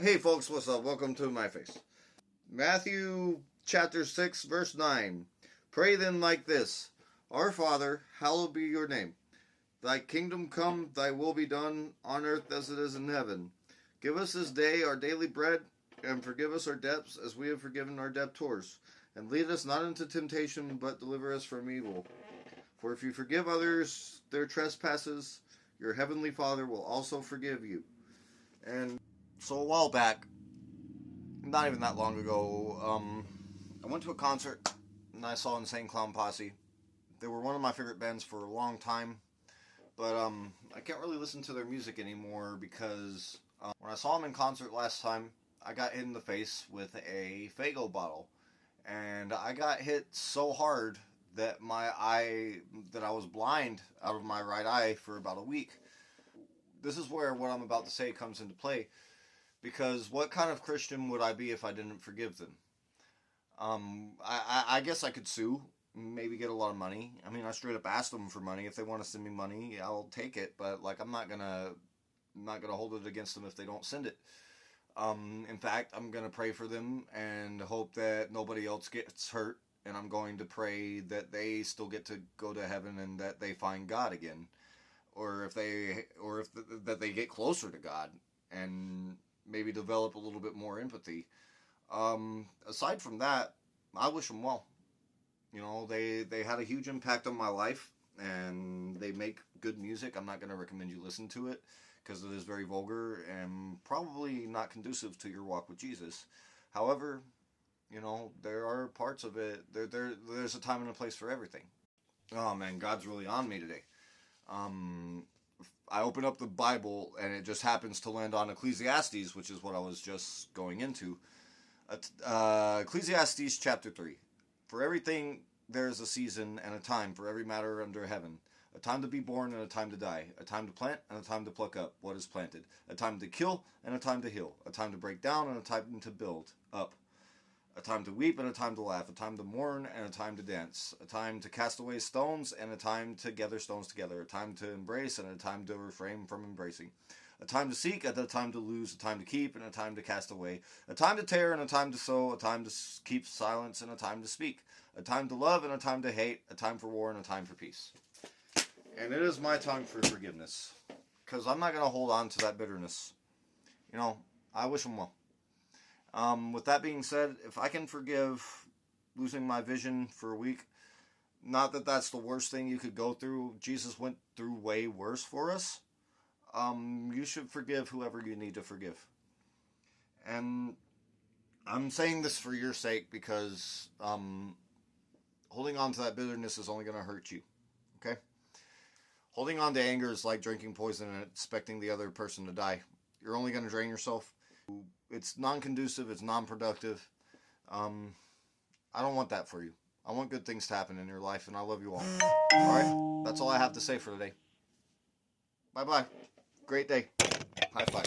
Hey folks, what's up? Welcome to My Face. Matthew chapter 6, verse 9. Pray then like this: Our Father, hallowed be your name. Thy kingdom come, thy will be done, on earth as it is in heaven. Give us this day our daily bread, and forgive us our debts as we have forgiven our debtors. And lead us not into temptation, but deliver us from evil. For if you forgive others their trespasses, your heavenly Father will also forgive you. And so a while back, not even that long ago, I went to a concert and I saw Insane Clown Posse. They were one of my favorite bands for a long time, but I can't really listen to their music anymore because when I saw them in concert last time, I got hit in the face with a Faygo bottle, and I got hit so hard that I was blind out of my right eye for about a week. This is where what I'm about to say comes into play. Because what kind of Christian would I be if I didn't forgive them? I guess I could sue, maybe get a lot of money. I mean, I straight up asked them for money. If they want to send me money, I'll take it. But like, I'm not gonna hold it against them if they don't send it. In fact, I'm gonna pray for them and hope that nobody else gets hurt. And I'm going to pray that they still get to go to heaven and that they find God again, or if that they get closer to God and maybe develop a little bit more empathy. Aside from that, I wish them well. You know, they had a huge impact on my life, and they make good music. I'm not going to recommend you listen to it because it is very vulgar and probably not conducive to your walk with Jesus. However, you know, there are parts of it. There's a time and a place for everything. Oh man, God's really on me today. I open up the Bible and it just happens to land on Ecclesiastes, which is what I was just going into. Ecclesiastes chapter 3. For everything there is a season and a time for every matter under heaven. A time to be born and a time to die. A time to plant and a time to pluck up what is planted. A time to kill and a time to heal. A time to break down and a time to build up. A time to weep and a time to laugh, a time to mourn and a time to dance, a time to cast away stones and a time to gather stones together, a time to embrace and a time to refrain from embracing, a time to seek and a time to lose, a time to keep and a time to cast away, a time to tear and a time to sow, a time to keep silence and a time to speak, a time to love and a time to hate, a time for war and a time for peace. And it is my time for forgiveness, because I'm not going to hold on to that bitterness. You know, I wish them well. With that being said, if I can forgive losing my vision for a week, not that that's the worst thing you could go through. Jesus went through way worse for us. You should forgive whoever you need to forgive. And I'm saying this for your sake because holding on to that bitterness is only going to hurt you. Okay? Holding on to anger is like drinking poison and expecting the other person to die. You're only going to drain yourself. It's non-conducive, it's non-productive. I don't want that for you. I want good things to happen in your life, and I love you all. Alright? That's all I have to say for today. Bye-bye. Great day. High five.